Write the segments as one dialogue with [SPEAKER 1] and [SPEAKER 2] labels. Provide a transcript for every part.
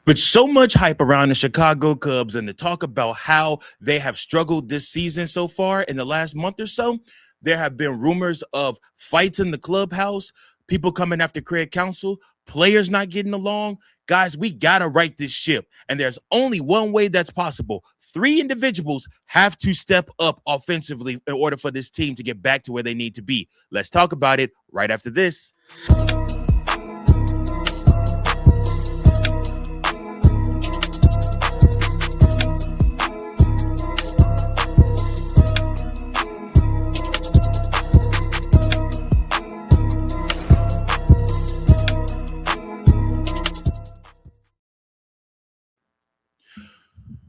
[SPEAKER 1] But so much hype around the Chicago Cubs and to talk about how they have struggled this season so far in the last month or so. There have been rumors of fights in the clubhouse, people coming after Craig Counsell, players not getting along. Guys, we got to right this ship. And there's only one way that's possible. Three individuals have to step up offensively in order for this team to get back to where they need to be. Let's talk about it right after this.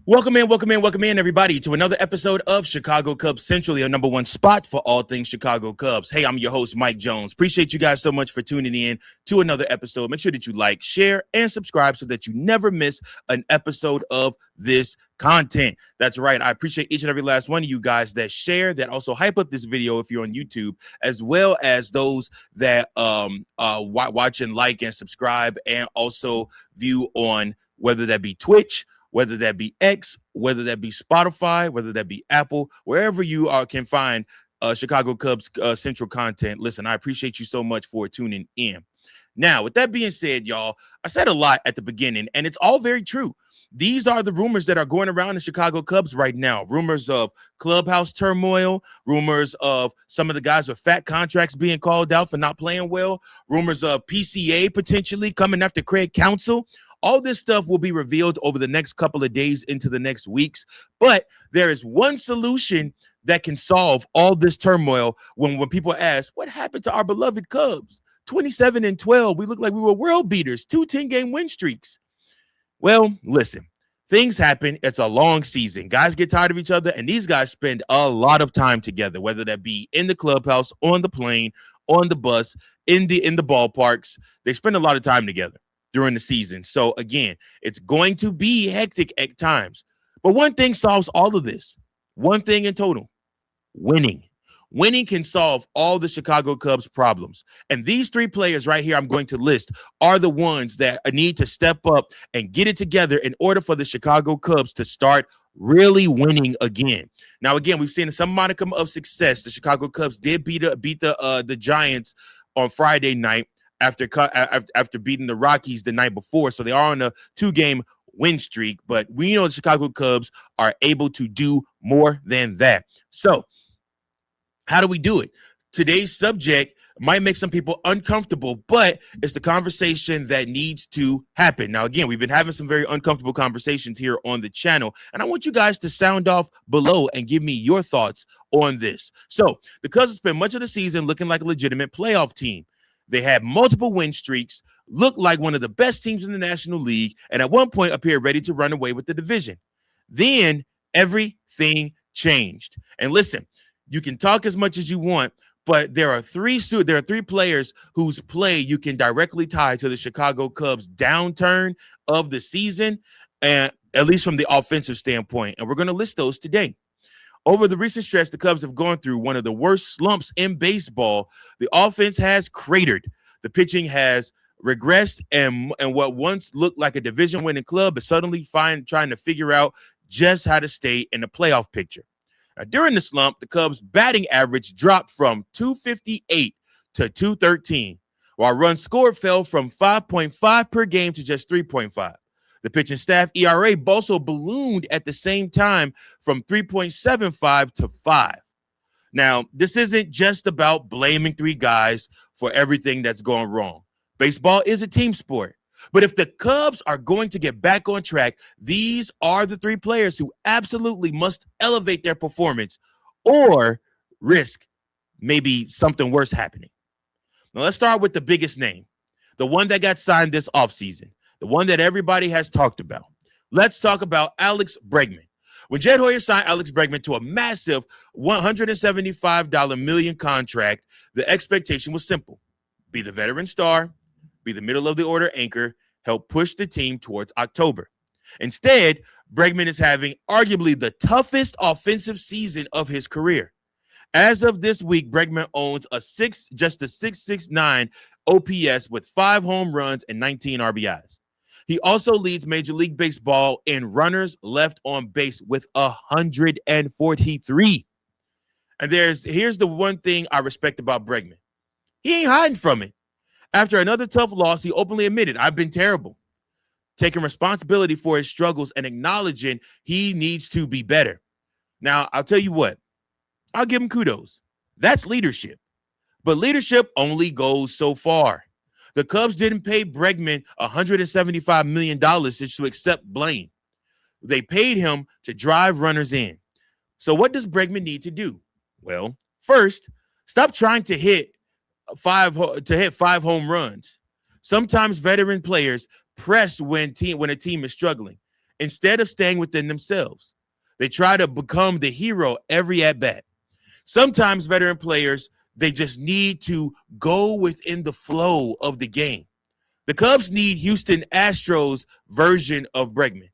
[SPEAKER 1] Welcome in, everybody, to another episode of Chicago Cubs Central, your number one spot for all things Chicago Cubs. Hey, I'm your host, Mike Jones. Appreciate you guys so much for tuning in to another episode. Make sure that you like, share, and subscribe so that you never miss an episode of this content. That's right. I appreciate each and every last one of you guys that share, that also hype up this video if you're on YouTube, as well as those that watch and like and subscribe and also view on whether that be Twitch, whether that be X, whether that be Spotify, whether that be Apple, wherever you can find Chicago Cubs Central content. Listen, I appreciate you so much for tuning in. Now, with that being said, y'all, I said a lot at the beginning, and it's all very true. These are the rumors that are going around the Chicago Cubs right now. Rumors of clubhouse turmoil, rumors of some of the guys with fat contracts being called out for not playing well, rumors of PCA potentially coming after Craig Counsell. All this stuff will be revealed over the next couple of days into the next weeks. But there is one solution that can solve all this turmoil when people ask, what happened to our beloved Cubs? 27-12. We look like we were world beaters, 2 10-game win streaks. Well, listen, things happen. It's a long season. Guys get tired of each other, and these guys spend a lot of time together, whether that be in the clubhouse, on the plane, on the bus, in the ballparks. They spend a lot of time together during the season. So again, it's going to be hectic at times. But one thing solves all of this. One thing in total: winning. Winning can solve all the Chicago Cubs problems. And these 3 players right here I'm going to list are the ones that need to step up and get it together in order for the Chicago Cubs to start really winning again. Now, again, we've seen some modicum of success. The Chicago Cubs did beat the Giants on Friday night after beating the Rockies the night before. So they are on a 2-game win streak, but we know the Chicago Cubs are able to do more than that. So how do we do it? Today's subject might make some people uncomfortable, but it's the conversation that needs to happen. Now, again, we've been having some very uncomfortable conversations here on the channel, and I want you guys to sound off below and give me your thoughts on this. So the Cubs spent much of the season looking like a legitimate playoff team. They had multiple win streaks, looked like one of the best teams in the National League, and at one point appeared ready to run away with the division. Then everything changed. And listen, you can talk as much as you want, but there are three players whose play you can directly tie to the Chicago Cubs' downturn of the season, and at least from the offensive standpoint. And we're going to list those today. Over the recent stretch, the Cubs have gone through one of the worst slumps in baseball. The offense has cratered. The pitching has regressed, and what once looked like a division-winning club is suddenly trying to figure out just how to stay in the playoff picture. Now, during the slump, the Cubs' batting average dropped from 258 to 213, while runs scored fell from 5.5 per game to just 3.5. The pitching staff ERA also ballooned at the same time from 3.75 to 5. Now, this isn't just about blaming 3 guys for everything that's going wrong. Baseball is a team sport. But if the Cubs are going to get back on track, these are the 3 players who absolutely must elevate their performance or risk maybe something worse happening. Now, let's start with the biggest name, the one that got signed this offseason, the one that everybody has talked about. Let's talk about Alex Bregman. When Jed Hoyer signed Alex Bregman to a massive $175 million contract, the expectation was simple: be the veteran star, be the middle-of-the-order anchor, help push the team towards October. Instead, Bregman is having arguably the toughest offensive season of his career. As of this week, Bregman owns just a 669 OPS with 5 home runs and 19 RBIs. He also leads Major League Baseball in runners left on base with 143. And here's the one thing I respect about Bregman. He ain't hiding from it. After another tough loss, he openly admitted, I've been terrible, taking responsibility for his struggles and acknowledging he needs to be better. Now, I'll tell you what, I'll give him kudos. That's leadership. But leadership only goes so far. The Cubs didn't pay Bregman $175 million to accept blame. They paid him to drive runners in. So what does Bregman need to do? Well, first, stop trying to hit five home runs. Sometimes veteran players press when a team is struggling instead of staying within themselves. They try to become the hero every at bat. Sometimes veteran players, they just need to go within the flow of the game. The Cubs need Houston Astros version of Bregman,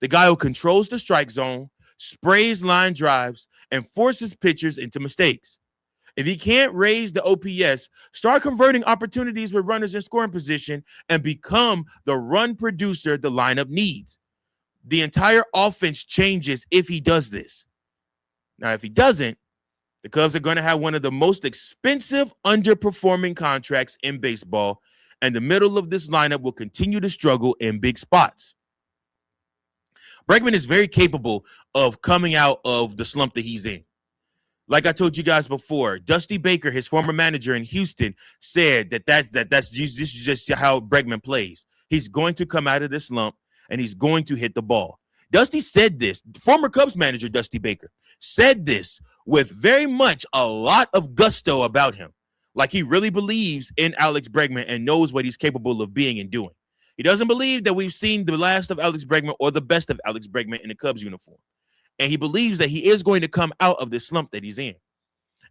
[SPEAKER 1] the guy who controls the strike zone, sprays line drives, and forces pitchers into mistakes. If he can't raise the OPS, start converting opportunities with runners in scoring position and become the run producer the lineup needs. The entire offense changes if he does this. Now, if he doesn't, the Cubs are going to have one of the most expensive underperforming contracts in baseball, and the middle of this lineup will continue to struggle in big spots. Bregman is very capable of coming out of the slump that he's in. Like I told you guys before, Dusty Baker, his former manager in Houston, said this is just how Bregman plays. He's going to come out of this slump, and he's going to hit the ball. Dusty said this. Former Cubs manager Dusty Baker said this with very much a lot of gusto about him. Like he really believes in Alex Bregman and knows what he's capable of being and doing. He doesn't believe that we've seen the last of Alex Bregman or the best of Alex Bregman in the Cubs uniform. And he believes that he is going to come out of this slump that he's in.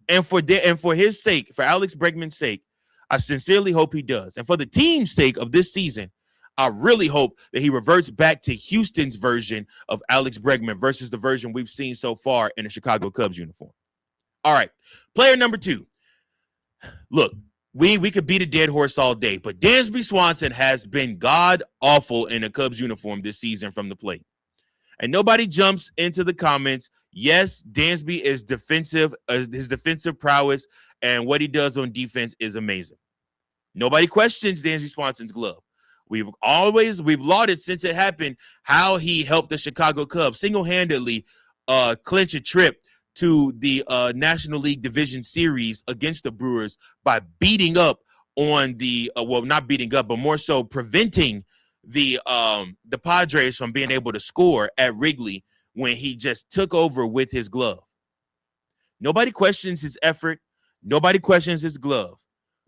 [SPEAKER 1] And for his sake, for Alex Bregman's sake, I sincerely hope he does. And for the team's sake of this season, I really hope that he reverts back to Houston's version of Alex Bregman versus the version we've seen so far in the Chicago Cubs uniform. All right, player number 2. Look, we could beat a dead horse all day, but Dansby Swanson has been god-awful in a Cubs uniform this season from the plate. And nobody jumps into the comments. Yes, Dansby is defensive. His defensive prowess and what he does on defense is amazing. Nobody questions Dansby Swanson's glove. We've lauded since it happened how he helped the Chicago Cubs single-handedly clinch a trip to the National League Division Series against the Brewers by beating up on not beating up, but more so preventing the Padres from being able to score at Wrigley when he just took over with his glove. Nobody questions his effort. Nobody questions his glove.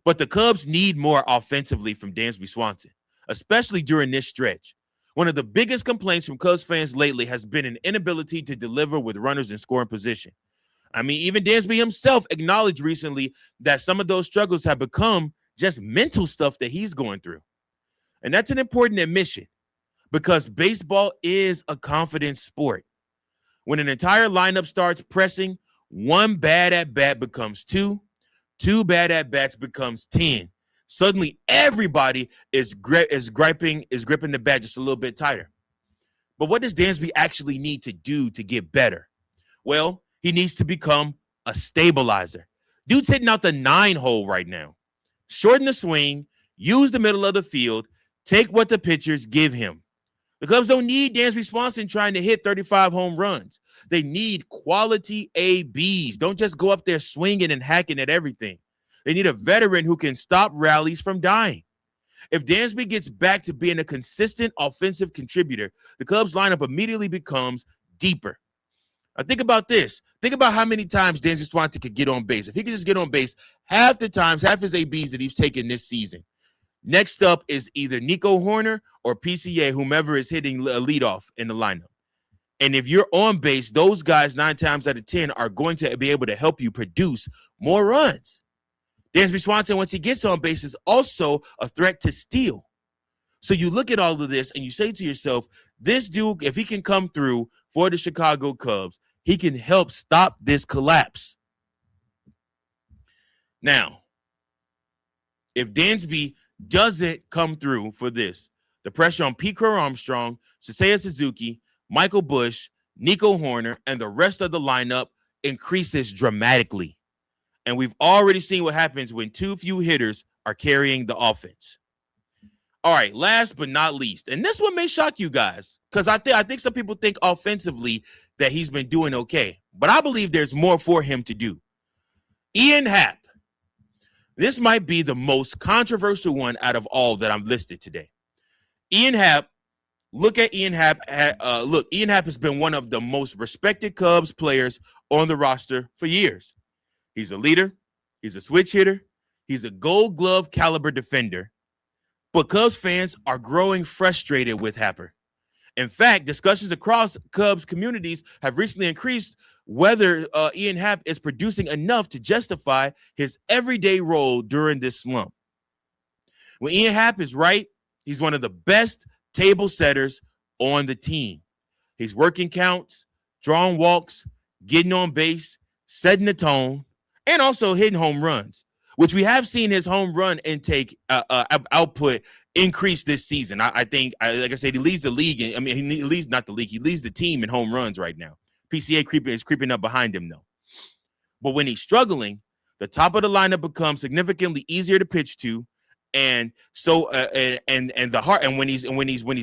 [SPEAKER 1] But the Cubs need more offensively from Dansby Swanson, especially during this stretch. One of the biggest complaints from Cubs fans lately has been an inability to deliver with runners in scoring position. I mean, even Dansby himself acknowledged recently that some of those struggles have become just mental stuff that he's going through. And that's an important admission because baseball is a confidence sport. When an entire lineup starts pressing, one bad at-bat becomes 2, 2 bad at-bats becomes 10. Suddenly, everybody is gripping the bat just a little bit tighter. But what does Dansby actually need to do to get better? Well, he needs to become a stabilizer. Dude's hitting out the 9-hole right now. Shorten the swing, use the middle of the field, take what the pitchers give him. The Cubs don't need Dansby Swanson trying to hit 35 home runs. They need quality ABs. Don't just go up there swinging and hacking at everything. They need a veteran who can stop rallies from dying. If Dansby gets back to being a consistent offensive contributor, the Cubs lineup immediately becomes deeper. Now think about this. Think about how many times Dansby Swanson could get on base. If he could just get on base half his ABs that he's taken this season. Next up is either Nico Horner or PCA, whomever is hitting a leadoff in the lineup. And if you're on base, those guys 9 times out of 10 are going to be able to help you produce more runs. Dansby Swanson, once he gets on base, is also a threat to steal. So you look at all of this and you say to yourself, this dude, if he can come through for the Chicago Cubs, he can help stop this collapse. Now, if Dansby doesn't come through for this, The pressure on Pete Crow-Armstrong, Seiya Suzuki, Michael Busch, Nico Horner, and the rest of the lineup increases dramatically. And we've already seen what happens when too few hitters are carrying the offense. All right, last but not least, and this one may shock you guys, because I think some people think offensively that he's been doing okay, but I believe there's more for him to do. Ian Happ. This might be the most controversial one out of all that I've listed today. Ian Happ, look at Ian Happ. Ian Happ has been one of the most respected Cubs players on the roster for years. He's a leader. He's a switch hitter. He's a Gold Glove caliber defender. But Cubs fans are growing frustrated with Happer. In fact, discussions across Cubs communities have recently increased whether Ian Happ is producing enough to justify his everyday role during this slump. When Ian Happ is right, he's one of the best table setters on the team. He's working counts, drawing walks, getting on base, setting the tone, and also hitting home runs, which we have seen his home run intake output increase this season. I think, like I said, he leads the league. He leads not the league. He leads the team in home runs right now. PCA is creeping up behind him, though. But when he's struggling, the top of the lineup becomes significantly easier to pitch to, and so and the heart. And when he's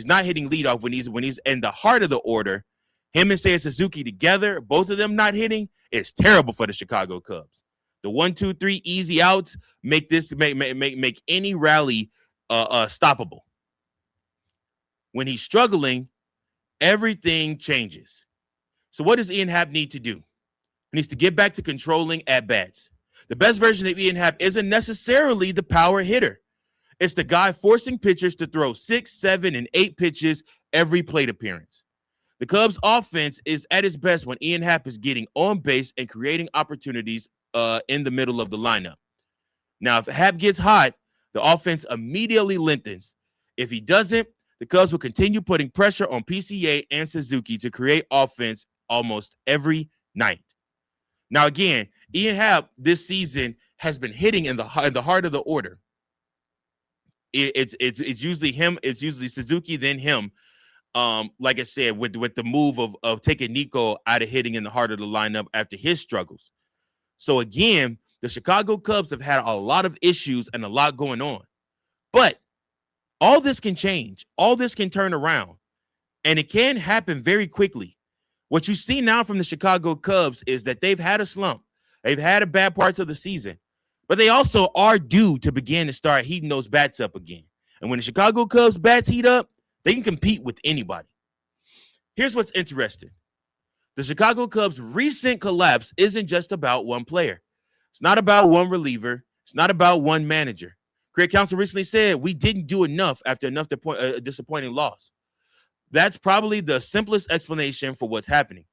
[SPEAKER 1] not hitting leadoff, when he's in the heart of the order, him and Seiya Suzuki together, both of them not hitting, is terrible for the Chicago Cubs. The 1-2-3 easy outs make any rally stoppable. When he's struggling, everything changes. So what does Ian Happ need to do? He needs to get back to controlling at-bats. The best version of Ian Happ isn't necessarily the power hitter. It's the guy forcing pitchers to throw 6, 7, and 8 pitches every plate appearance. The Cubs' offense is at its best when Ian Happ is getting on base and creating opportunities in the middle of the lineup. Now, if Happ gets hot, the offense immediately lengthens. If he doesn't, the Cubs will continue putting pressure on PCA and Suzuki to create offense almost every night. Now, again, Ian Happ this season has been hitting in the heart of the order. It's usually him. It's usually Suzuki, then him. Like I said, with the move of taking Nico out of hitting in the heart of the lineup after his struggles. So again, the Chicago Cubs have had a lot of issues and a lot going on. But all this can change. All this can turn around. And it can happen very quickly. What you see now from the Chicago Cubs is that they've had a slump. They've had a bad parts of the season. But they also are due to begin to start heating those bats up again. And when the Chicago Cubs bats heat up, they can compete with anybody. Here's what's interesting. The Chicago Cubs' recent collapse isn't just about one player. It's not about one reliever. It's not about one manager. Craig Counsell recently said we didn't do enough after a disappointing loss. That's probably the simplest explanation for what's happening.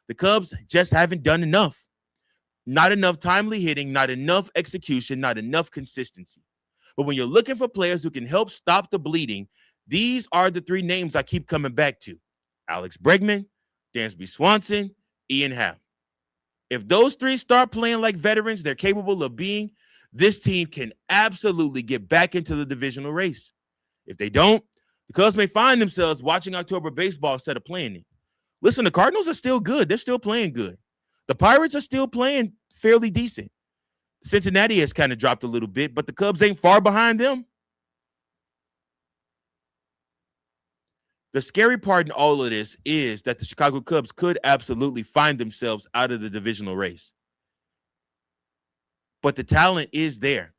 [SPEAKER 1] The Cubs just haven't done enough. Not enough timely hitting, not enough execution, not enough consistency. But when you're looking for players who can help stop the bleeding, these are the 3 names I keep coming back to. Alex Bregman, Dansby Swanson, Ian Happ. If those 3 start playing like veterans they're capable of being, this team can absolutely get back into the divisional race. If they don't, the Cubs may find themselves watching October baseball instead of playing it. Listen, the Cardinals are still good. They're still playing good. The Pirates are still playing fairly decent. Cincinnati has kind of dropped a little bit, but the Cubs ain't far behind them. The scary part in all of this is that the Chicago Cubs could absolutely find themselves out of the divisional race. But the talent is there.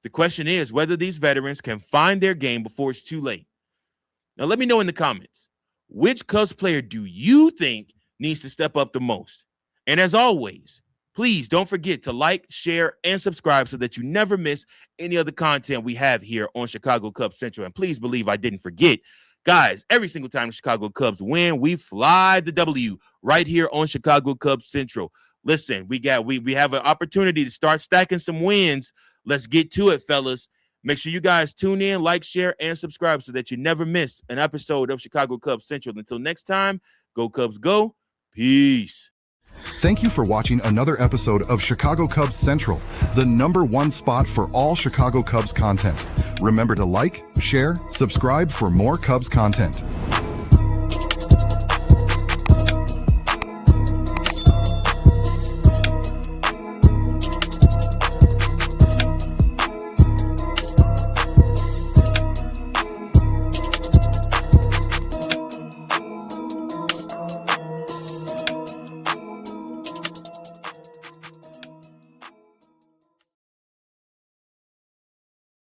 [SPEAKER 1] The question is whether these veterans can find their game before it's too late. Now, let me know in the comments, which Cubs player do you think needs to step up the most? And as always, please don't forget to like, share, and subscribe so that you never miss any of the content we have here on Chicago Cubs Central. And please believe I didn't forget. Guys, every single time the Chicago Cubs win, we fly the W right here on Chicago Cubs Central. Listen, we have an opportunity to start stacking some wins. Let's get to it, fellas. Make sure you guys tune in, like, share, and subscribe so that you never miss an episode of Chicago Cubs Central. Until next time, go Cubs go. Peace.
[SPEAKER 2] Thank you for watching another episode of Chicago Cubs Central, the #1 spot for all Chicago Cubs content. Remember to like, share, subscribe for more Cubs content.